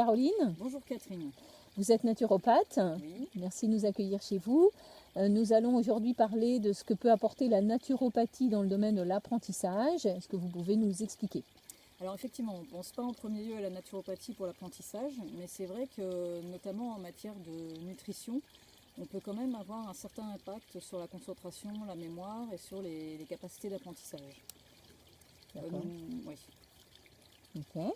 Caroline. Bonjour Catherine. Vous êtes naturopathe. Oui. Merci de nous accueillir chez vous. Nous allons aujourd'hui parler de ce que peut apporter la naturopathie dans le domaine de l'apprentissage. Est-ce que vous pouvez nous expliquer? Alors effectivement, on ne pense pas en premier lieu à la naturopathie pour l'apprentissage, mais c'est vrai que notamment en matière de nutrition, on peut quand même avoir un certain impact sur la concentration, la mémoire et sur les capacités d'apprentissage. D'accord. Oui. Ok.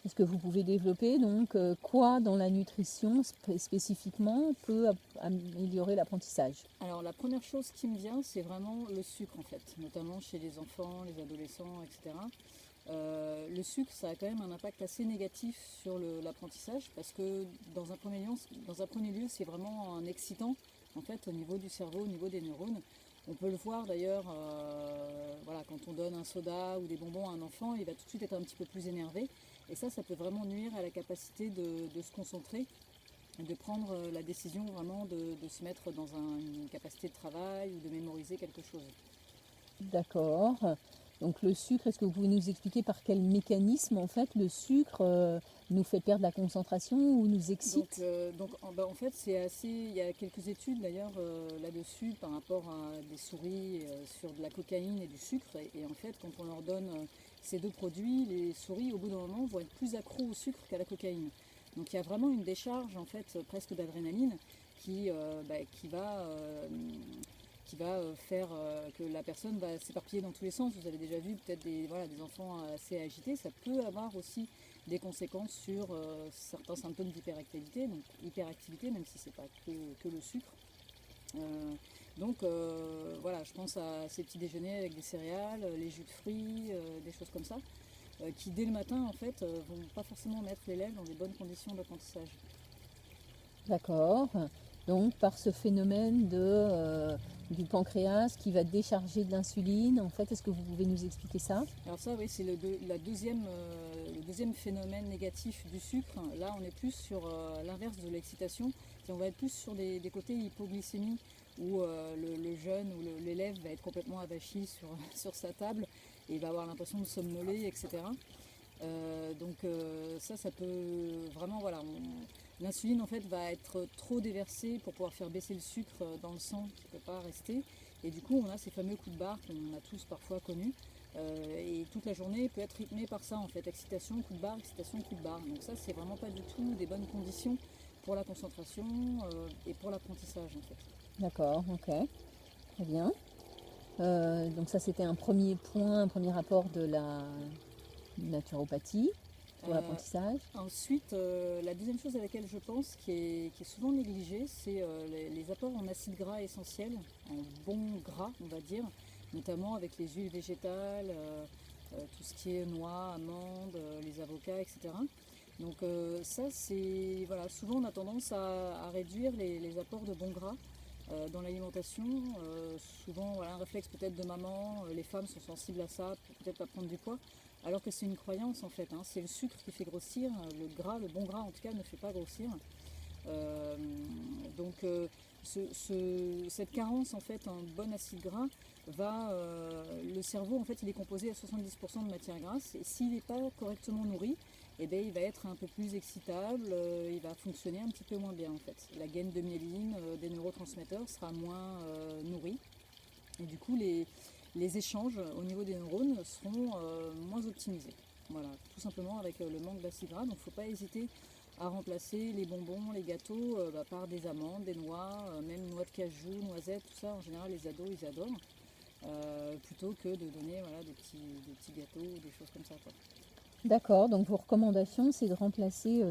Est-ce que vous pouvez développer donc quoi dans la nutrition spécifiquement peut améliorer l'apprentissage? Alors la première chose qui me vient, c'est vraiment le sucre en fait, notamment chez les enfants, les adolescents, etc. Le sucre, ça a quand même un impact assez négatif sur l'apprentissage parce que dans un premier lieu, c'est vraiment un excitant en fait au niveau du cerveau, au niveau des neurones. On peut le voir d'ailleurs, voilà, quand on donne un soda ou des bonbons à un enfant, il va tout de suite être un petit peu plus énervé. Et ça peut vraiment nuire à la capacité de se concentrer, de prendre la décision vraiment de se mettre dans une capacité de travail ou de mémoriser quelque chose. D'accord. Donc le sucre, est-ce que vous pouvez nous expliquer par quel mécanisme en fait le sucre nous fait perdre la concentration ou nous excite? En fait, il y a quelques études d'ailleurs là-dessus par rapport à des souris sur de la cocaïne et du sucre. Et en fait, quand on leur donne ces deux produits, les souris au bout d'un moment vont être plus accros au sucre qu'à la cocaïne. Donc il y a vraiment une décharge en fait presque d'adrénaline qui va faire que la personne va s'éparpiller dans tous les sens. Vous avez déjà vu peut-être des enfants assez agités. Ça peut avoir aussi des conséquences sur certains symptômes d'hyperactivité, donc hyperactivité, même si c'est pas que le sucre. Voilà, je pense à ces petits déjeuners avec des céréales, les jus de fruits, des choses comme ça, qui dès le matin en fait vont pas forcément mettre l'élève dans des bonnes conditions d'apprentissage. D'accord. Donc par ce phénomène du pancréas qui va décharger de l'insuline, en fait, est-ce que vous pouvez nous expliquer ça? Alors ça, oui, c'est le deuxième phénomène négatif du sucre. Là, on est plus sur l'inverse de l'excitation. On va être plus sur des côtés hypoglycémie où le jeune ou l'élève va être complètement avachi sur sa table et il va avoir l'impression de somnoler, etc. Ça peut vraiment, voilà, l'insuline en fait va être trop déversée pour pouvoir faire baisser le sucre dans le sang qui ne peut pas rester. Et du coup, on a ces fameux coups de barre qu'on a tous parfois connus. Et toute la journée peut être rythmée par ça en fait, excitation, coup de barre, excitation, coup de barre. Donc ça, c'est vraiment pas du tout des bonnes conditions pour la concentration et pour l'apprentissage en fait. D'accord, ok, très bien. Donc ça, c'était un premier point, un premier rapport de la naturopathie pour l'apprentissage. Ensuite, la deuxième chose à laquelle je pense, qui est souvent négligée, c'est les apports en acides gras essentiels, en bons gras, on va dire, notamment avec les huiles végétales, tout ce qui est noix, amandes, les avocats, etc. Donc ça, c'est voilà, souvent on a tendance à réduire les apports de bons gras dans l'alimentation. Souvent, voilà, un réflexe peut-être de maman, les femmes sont sensibles à ça, pour peut-être pas prendre du poids. Alors que c'est une croyance en fait, hein. C'est le sucre qui fait grossir, le gras, le bon gras en tout cas ne fait pas grossir. Euh, donc cette carence en fait en bon acide gras le cerveau en fait il est composé à 70% de matière grasse et s'il n'est pas correctement nourri, eh bien, il va être un peu plus excitable, il va fonctionner un petit peu moins bien en fait. La gaine de myéline des neurotransmetteurs sera moins nourrie et du coup les échanges au niveau des neurones seront moins optimisés. Voilà, tout simplement avec le manque d'acide gras. Donc il ne faut pas hésiter à remplacer les bonbons, les gâteaux par des amandes, des noix, même noix de cajou, noisettes, tout ça. En général, les ados, ils adorent. Plutôt que de donner voilà, des petits gâteaux ou des choses comme ça, quoi. D'accord, donc vos recommandations, c'est de remplacer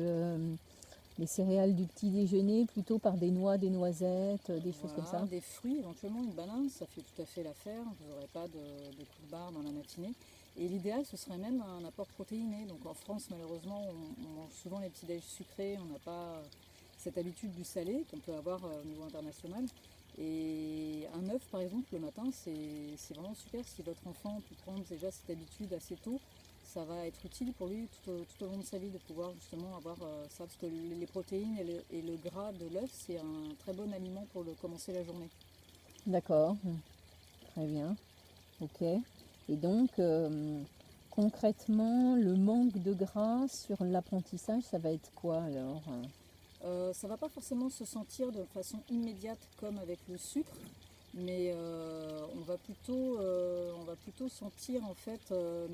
les céréales du petit déjeuner plutôt par des noix, des noisettes, des choses comme Voilà, ça. des fruits, éventuellement une banane, ça fait tout à fait l'affaire. Vous n'aurez pas de coup de barre dans la matinée. Et l'idéal, ce serait même un apport protéiné. Donc en France, malheureusement, on mange souvent les petits déj sucrés. On n'a pas cette habitude du salé qu'on peut avoir au niveau international. Et un œuf, par exemple, le matin, c'est vraiment super. Si votre enfant peut prendre déjà cette habitude assez tôt, ça va être utile pour lui tout au long de sa vie de pouvoir justement avoir ça. Parce que les protéines et le gras de l'œuf, c'est un très bon aliment pour commencer la journée. D'accord, très bien, ok. Et donc, concrètement, le manque de gras sur l'apprentissage, ça va être quoi alors? Ça ne va pas forcément se sentir de façon immédiate comme avec le sucre, mais on va plutôt sentir en fait euh,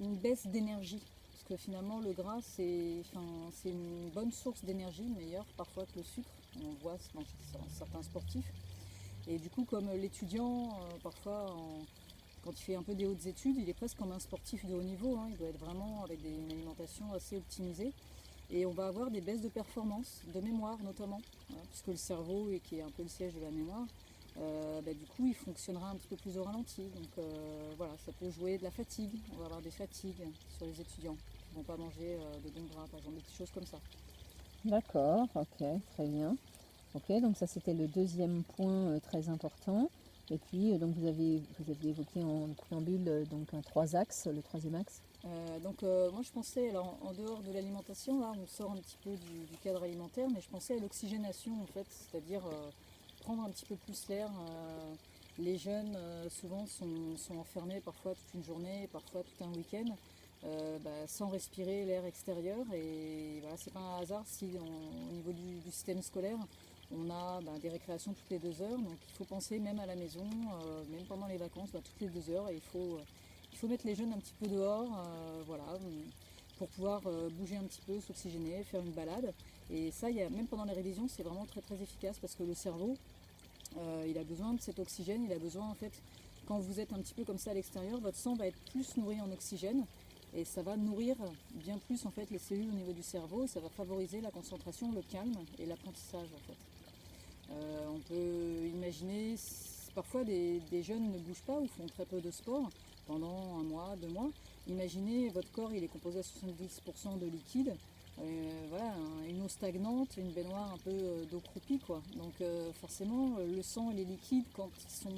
une baisse d'énergie. Parce que finalement le gras c'est une bonne source d'énergie, meilleure parfois que le sucre. On le voit dans certains sportifs. Et du coup comme l'étudiant parfois quand il fait un peu des hautes études, il est presque comme un sportif de haut niveau, hein. Il doit être vraiment avec une alimentation assez optimisée. Et on va avoir des baisses de performance, de mémoire notamment, hein, puisque le cerveau, qui est un peu le siège de la mémoire, du coup il fonctionnera un petit peu plus au ralenti. Donc voilà, ça peut jouer de la fatigue. On va avoir des fatigues sur les étudiants qui ne vont pas manger de bons gras, par exemple, des petites choses comme ça. D'accord, ok, très bien. Ok, donc ça c'était le deuxième point très important. Et puis donc vous aviez évoqué en préambule donc un 3 axes, le troisième axe. Moi je pensais, alors en dehors de l'alimentation, là on sort un petit peu du cadre alimentaire, mais je pensais à l'oxygénation en fait, c'est-à-dire prendre un petit peu plus l'air. Les jeunes souvent sont enfermés parfois toute une journée, parfois tout un week-end, sans respirer l'air extérieur. Et voilà, c'est pas un hasard si au niveau du système scolaire, on a des récréations toutes les 2 heures. Donc il faut penser même à la maison, même pendant les vacances, toutes les 2 heures. Et il faut mettre les jeunes un petit peu dehors, pour pouvoir bouger un petit peu, s'oxygéner, faire une balade. Et ça, même pendant les révisions, c'est vraiment très très efficace parce que le cerveau, il a besoin de cet oxygène. Il a besoin en fait, quand vous êtes un petit peu comme ça à l'extérieur, votre sang va être plus nourri en oxygène. Et ça va nourrir bien plus en fait les cellules au niveau du cerveau. Et ça va favoriser la concentration, le calme et l'apprentissage en fait. On peut imaginer parfois des jeunes ne bougent pas ou font très peu de sport pendant 1 mois, 2 mois. Imaginez votre corps, il est composé à 70% de liquide. Voilà, une eau stagnante, une baignoire un peu d'eau croupie quoi. Donc forcément le sang et les liquides quand ils sont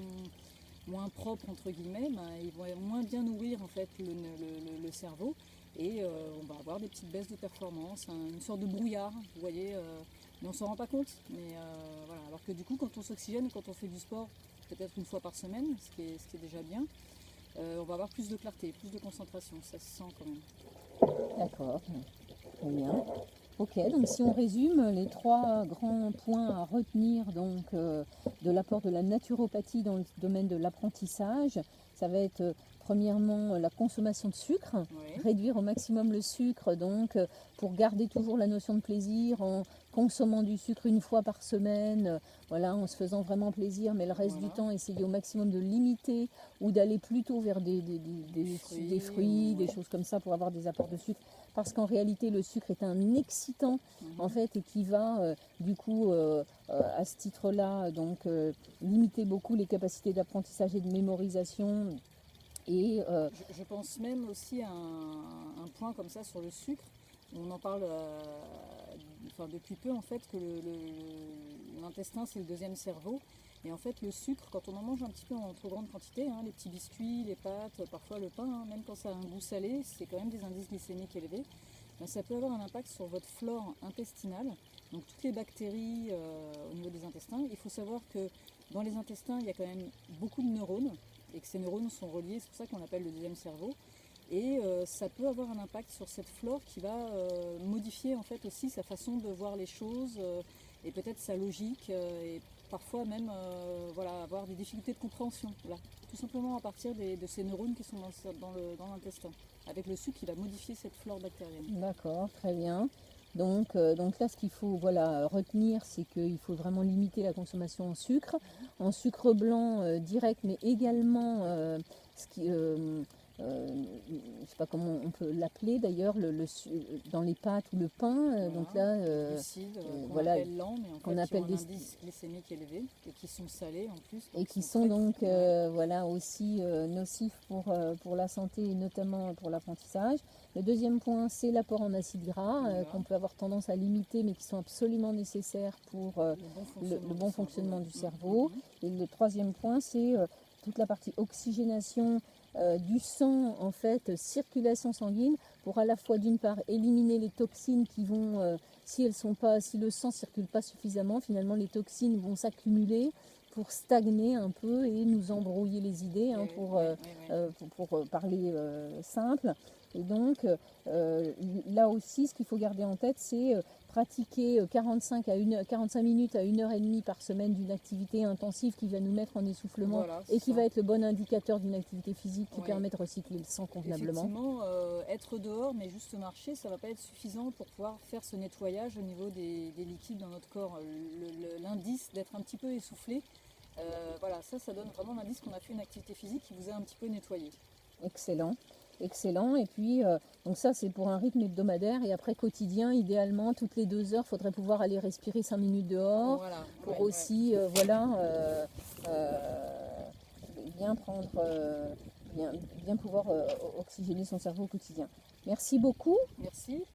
moins propres entre guillemets, ils vont moins bien nourrir en fait le cerveau et on va avoir des petites baisses de performance, une sorte de brouillard, vous voyez, mais on ne s'en rend pas compte. Mais voilà. Alors que du coup quand on s'oxygène, quand on fait du sport, peut-être 1 fois par semaine, ce qui est déjà bien, on va avoir plus de clarté, plus de concentration, ça se sent quand même. D'accord, très bien. Ok, donc si on résume les 3 grands points à retenir donc, de l'apport de la naturopathie dans le domaine de l'apprentissage, ça va être premièrement la consommation de sucre, Ouais. réduire au maximum le sucre donc pour garder toujours la notion de plaisir en consommant du sucre 1 fois par semaine, voilà, en se faisant vraiment plaisir, mais le reste du Voilà. temps essayer au maximum de limiter ou d'aller plutôt vers des fruits, des ouais. choses comme ça pour avoir des apports de sucre. Parce qu'en réalité, le sucre est un excitant en fait et qui va du coup à ce titre-là donc limiter beaucoup les capacités d'apprentissage et de mémorisation. Et Je pense même aussi à un point comme ça sur le sucre. On en parle depuis peu en fait que l'intestin c'est le deuxième cerveau. Et en fait le sucre, quand on en mange un petit peu en trop grande quantité, hein, les petits biscuits, les pâtes, parfois le pain, hein, même quand ça a un goût salé, c'est quand même des indices glycémiques élevés. Ça peut avoir un impact sur votre flore intestinale, donc toutes les bactéries au niveau des intestins. Il faut savoir que dans les intestins, il y a quand même beaucoup de neurones et que ces neurones sont reliés, c'est pour ça qu'on l'appelle le deuxième cerveau. Et ça peut avoir un impact sur cette flore qui va modifier en fait aussi sa façon de voir les choses et peut-être sa logique et parfois même avoir des difficultés de compréhension. Voilà. Tout simplement à partir de ces neurones qui sont dans l'intestin. Avec le sucre qui va modifier cette flore bactérienne. d'accord, très bien. Donc là, ce qu'il faut retenir, c'est qu'il faut vraiment limiter la consommation en sucre blanc direct, mais également ce qui, je ne sais pas comment on peut l'appeler d'ailleurs, dans les pâtes ou le pain. Voilà. Donc là, Glucides qu'on voilà, appelle lents, mais en qu'on fait qui appelle ont un des indice glycémique élevé et qui sont salés en plus. et Donc qui sont sont très, donc ouais. voilà, aussi nocifs pour la santé et notamment pour l'apprentissage. Le deuxième point, c'est l'apport en acides gras Voilà. qu'on peut avoir tendance à limiter mais qui sont absolument nécessaires pour le bon fonctionnement du cerveau. Et le troisième point, c'est toute la partie oxygénation du sang, en fait, circulation sanguine, pour à la fois d'une part éliminer les toxines qui vont, si le sang ne circule pas suffisamment, finalement les toxines vont s'accumuler pour stagner un peu et nous embrouiller les idées, hein, pour parler simple. Et donc là aussi, ce qu'il faut garder en tête, c'est pratiquer 45 minutes à 1h30 par semaine d'une activité intensive qui va nous mettre en essoufflement, Voilà, et qui ça. va être le bon indicateur d'une activité physique qui Oui. permet de recycler le sang convenablement. Effectivement, être dehors, mais juste marcher, ça ne va pas être suffisant pour pouvoir faire ce nettoyage au niveau des liquides dans notre corps. L'indice d'être un petit peu essoufflé, voilà, ça donne vraiment l'indice qu'on a fait une activité physique qui vous a un petit peu nettoyé. Excellent. Excellent. Et puis, donc ça, c'est pour un rythme hebdomadaire. Et après, quotidien, idéalement, toutes les 2 heures, il faudrait pouvoir aller respirer 5 minutes dehors. Voilà, Pour ouais, aussi, bien prendre, bien pouvoir oxygéner son cerveau au quotidien. Merci beaucoup. Merci.